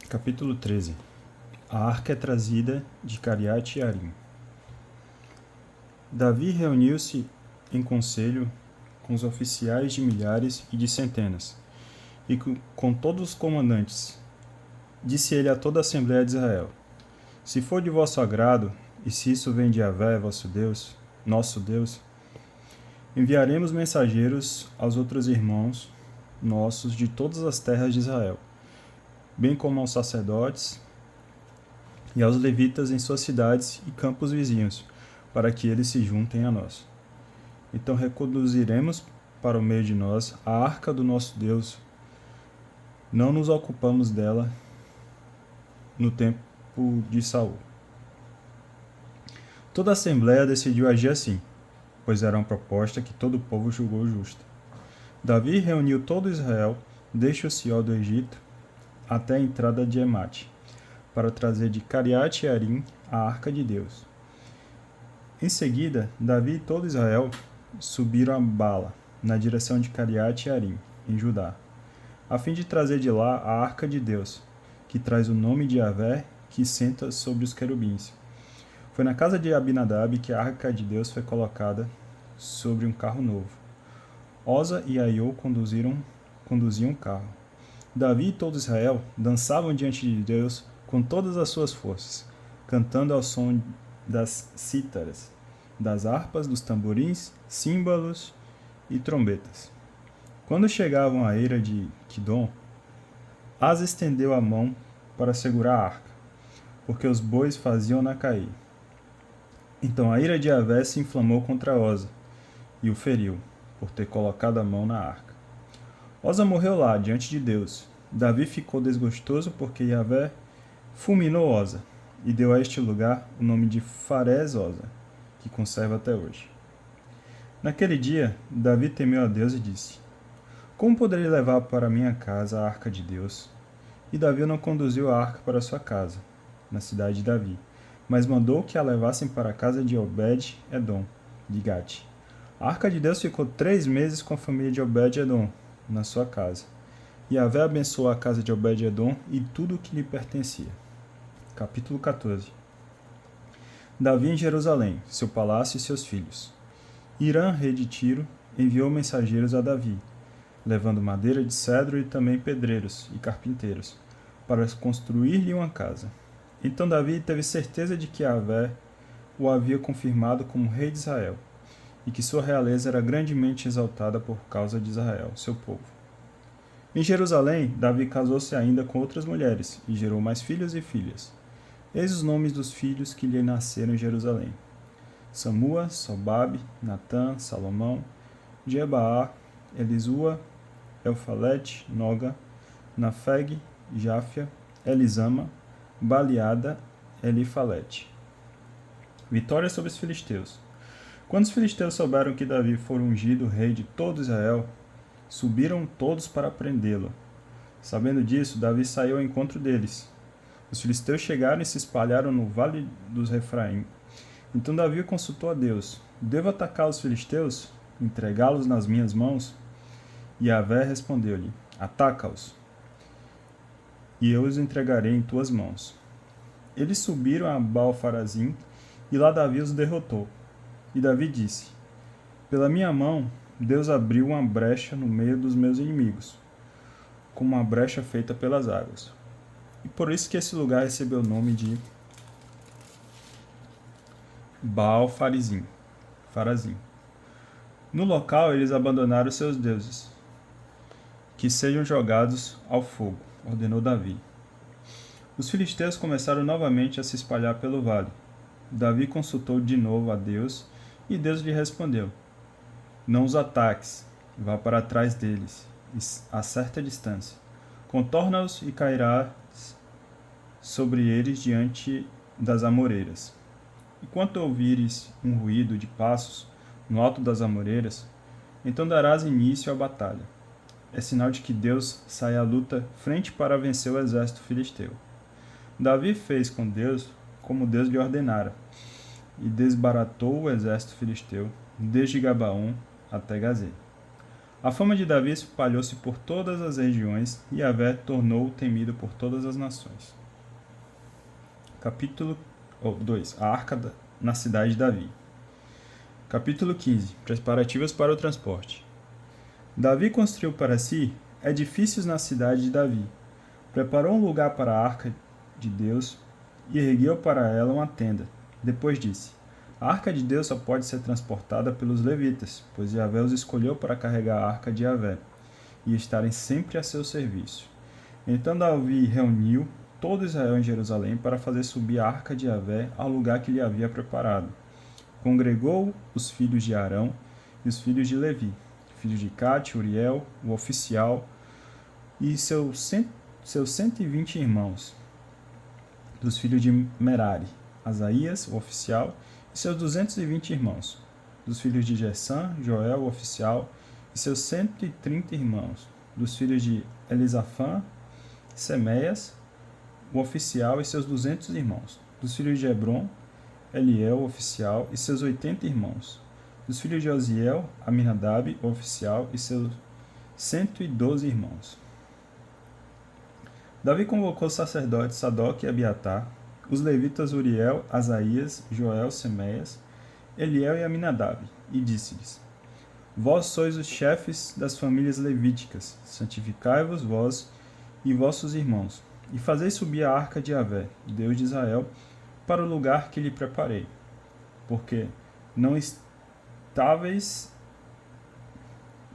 Capítulo 13. A arca é trazida de Cariate Jearim. Davi reuniu-se em conselho com os oficiais de milhares e de centenas, e com todos os comandantes. Disse ele a toda a Assembleia de Israel: Se for de vosso agrado, e se isso vem de Yahvé, vosso Deus, nosso Deus, enviaremos mensageiros aos outros irmãos nossos de todas as terras de Israel, bem como aos sacerdotes e aos levitas em suas cidades e campos vizinhos, para que eles se juntem a nós. Então reconduziremos para o meio de nós a arca do nosso Deus. Não nos ocupamos dela no tempo de Saul. Toda a Assembleia decidiu agir assim, pois era uma proposta que todo o povo julgou justa. Davi reuniu todo Israel, desde o Sió do Egito até a entrada de Emate, para trazer de Cariate Jearim a arca de Deus. Em seguida, Davi e todo Israel subiram a Bala, na direção de Cariate Jearim, em Judá, a fim de trazer de lá a arca de Deus, que traz o nome de Yahvé, que senta sobre os querubins. Foi na casa de Abinadab que a arca de Deus foi colocada sobre um carro novo. Oza e Aiô conduziam o carro. Davi e todo Israel dançavam diante de Deus com todas as suas forças, cantando ao som das cítaras, das harpas, dos tamborins, símbolos e trombetas. Quando chegavam à eira de Quidom, Asa estendeu a mão para segurar a arca, porque os bois faziam-na cair. Então a ira de Yahvé se inflamou contra Oza e o feriu, por ter colocado a mão na arca. Oza morreu lá, diante de Deus. Davi ficou desgostoso porque Yahvé fulminou Oza e deu a este lugar o nome de Farés Oza, que conserva até hoje. Naquele dia, Davi temeu a Deus e disse: Como poderei levar para minha casa a arca de Deus? E Davi não conduziu a arca para sua casa, na cidade de Davi, mas mandou que a levassem para a casa de Obed-Edom, de Gate. A arca de Deus ficou 3 meses com a família de Obed-Edom, na sua casa. E Yahvé abençoou a casa de Obed-Edom e tudo o que lhe pertencia. Capítulo 14. Davi em Jerusalém, seu palácio e seus filhos. Irã, rei de Tiro, enviou mensageiros a Davi, levando madeira de cedro e também pedreiros e carpinteiros, para construir-lhe uma casa. Então Davi teve certeza de que Yahvé o havia confirmado como rei de Israel, e que sua realeza era grandemente exaltada por causa de Israel, seu povo. Em Jerusalém, Davi casou-se ainda com outras mulheres, e gerou mais filhos e filhas. Eis os nomes dos filhos que lhe nasceram em Jerusalém: Samua, Sobabe, Natã, Salomão, Jebaá, Elisua, Elfalete, Noga, Nafeg, Jáfia, Elisama, Baliada, Elifalete. Vitória sobre os filisteus. Quando os filisteus souberam que Davi fora ungido rei de todo Israel, subiram todos para prendê-lo. Sabendo disso, Davi saiu ao encontro deles. Os filisteus chegaram e se espalharam no vale dos Refraim. Então Davi consultou a Deus: Devo atacar os filisteus? Entregá-los nas minhas mãos? E Yahvé respondeu-lhe: Ataca-os, e eu os entregarei em tuas mãos. Eles subiram a Baal-Farazim, e lá Davi os derrotou. E Davi disse: Pela minha mão, Deus abriu uma brecha no meio dos meus inimigos, como uma brecha feita pelas águas. E por isso que esse lugar recebeu o nome de Baal-Farazim. No local eles abandonaram seus deuses, que sejam jogados ao fogo, ordenou Davi. Os filisteus começaram novamente a se espalhar pelo vale. Davi consultou de novo a Deus, e Deus lhe respondeu: Não os ataques, vá para trás deles, a certa distância. Contorna-os e cairás sobre eles diante das amoreiras. E quando ouvires um ruído de passos no alto das amoreiras, então darás início à batalha. É sinal de que Deus sai à luta frente para vencer o exército filisteu. Davi fez com Deus como Deus lhe ordenara, e desbaratou o exército filisteu, desde Gabaon até Gazê. A fama de Davi espalhou-se por todas as regiões e Yahvé tornou-o temido por todas as nações. Capítulo 2. A Arca na cidade de Davi. Capítulo 15. Preparativos para o transporte. Davi construiu para si edifícios na cidade de Davi. Preparou um lugar para a Arca de Deus e ergueu para ela uma tenda. Depois disse: a Arca de Deus só pode ser transportada pelos levitas, pois Yahvé os escolheu para carregar a Arca de Yahvé e estarem sempre a seu serviço. Então Davi reuniu todo Israel em Jerusalém para fazer subir a Arca de Yahvé ao lugar que lhe havia preparado. Congregou os filhos de Arão e os filhos de Levi, filhos de Cate, Uriel, o oficial, e seus 120 irmãos, dos filhos de Merari, Asaías, o oficial, e seus 220 irmãos, dos filhos de Gessam, Joel, o oficial, e seus 130 irmãos, dos filhos de Elisafã, Semeias, o oficial, e seus 200 irmãos, dos filhos de Hebron, Eliel, o oficial, e seus 80 irmãos, dos filhos de Osiel, Aminadab, o oficial, e seus 112 irmãos. Davi convocou os sacerdotes Sadoc e Abiatar, os levitas Uriel, Asaías, Joel, Semeias, Eliel e Aminadab, e disse-lhes: vós sois os chefes das famílias levíticas, santificai-vos vós e vossos irmãos, e fazei subir a arca de Yahvé, Deus de Israel, para o lugar que lhe preparei, porque não estáveis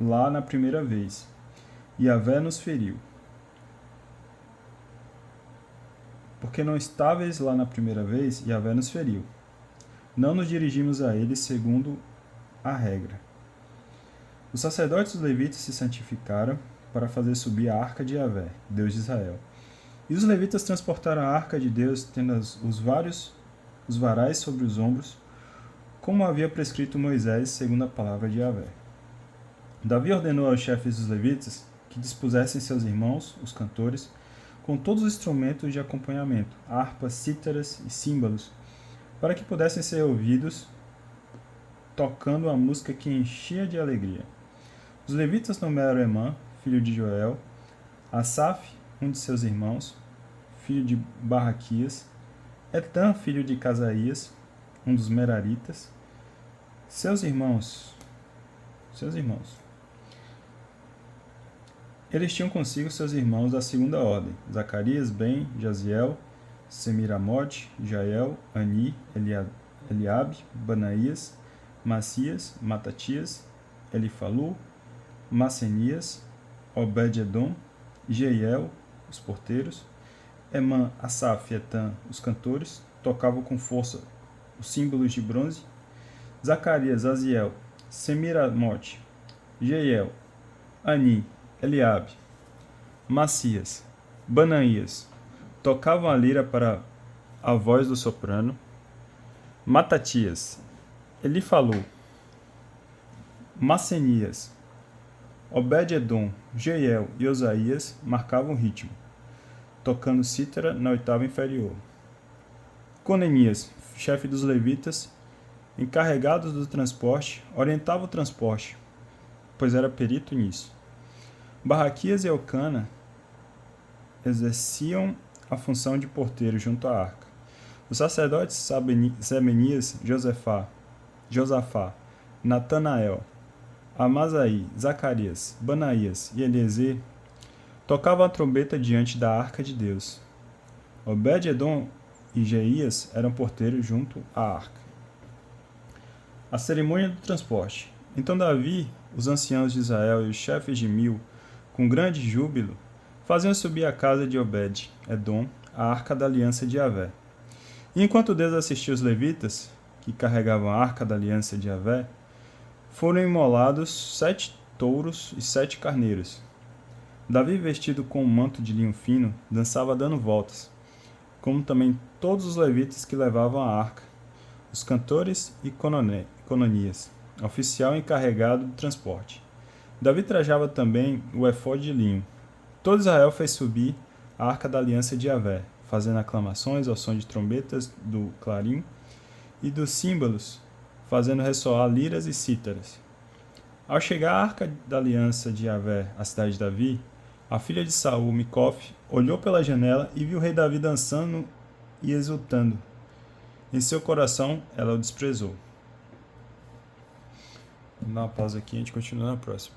lá na primeira vez, e Yahvé nos feriu. Porque não estáveis lá na primeira vez, Yahvé nos feriu. Não nos dirigimos a ele segundo a regra. Os sacerdotes e os levitas se santificaram para fazer subir a arca de Yahvé, Deus de Israel. E os levitas transportaram a arca de Deus, tendo os varais sobre os ombros, como havia prescrito Moisés, segundo a palavra de Yahvé. Davi ordenou aos chefes dos levitas que dispusessem seus irmãos, os cantores, com todos os instrumentos de acompanhamento, harpas, cítaras e símbolos, para que pudessem ser ouvidos tocando a música que enchia de alegria. Os levitas nomearam Emã, filho de Joel, Asaf, um de seus irmãos, filho de Barraquias, Etã, filho de Casaías, um dos Meraritas, seus irmãos. Eles tinham consigo seus irmãos da segunda ordem, Zacarias, Ben, Jaziel, Semiramote, Jael, Ani, Eliabe, Banaías, Macias, Matatias, Elifalu, Macenias, Obed-edom, Jeiel, os porteiros, Emã, Asaf e Etã, os cantores, tocavam com força os símbolos de bronze, Zacarias, Aziel, Semiramote, Jeiel, Ani, Eliabe, Macias, Banaías, tocavam a lira para a voz do soprano, Matatias, Elifalu, Macenias, Obed-edom, Jeiel e Osaías marcavam o ritmo, tocando cítara na oitava inferior. Conenias, chefe dos levitas, encarregados do transporte, orientava o transporte, pois era perito nisso. Barraquias e Elcana exerciam a função de porteiro junto à arca. Os sacerdotes Sebenias, Josafá, Natanael, Amasaí, Zacarias, Banaías e Eliezer tocavam a trombeta diante da arca de Deus. Obed-edom e Jeías eram porteiros junto à arca. A cerimônia do transporte. Então Davi, os anciãos de Israel e os chefes de 1000, com grande júbilo, faziam subir a casa de Obed-edom a arca da aliança de Yahvé. E enquanto Deus assistia os levitas, que carregavam a arca da aliança de Yahvé, foram imolados 7 touros e 7 carneiros. Davi, vestido com um manto de linho fino, dançava dando voltas, como também todos os levitas que levavam a arca, os cantores e Cononias, oficial encarregado do transporte. Davi trajava também o efode de linho. Todo Israel fez subir a arca da aliança de Yahvé, fazendo aclamações ao som de trombetas do clarim e dos símbolos, fazendo ressoar liras e cítaras. Ao chegar à Arca da Aliança de Javé, a cidade de Davi, a filha de Saul, Micof, olhou pela janela e viu o rei Davi dançando e exultando. Em seu coração, ela o desprezou. Vamos dar uma pausa aqui e a gente continua na próxima.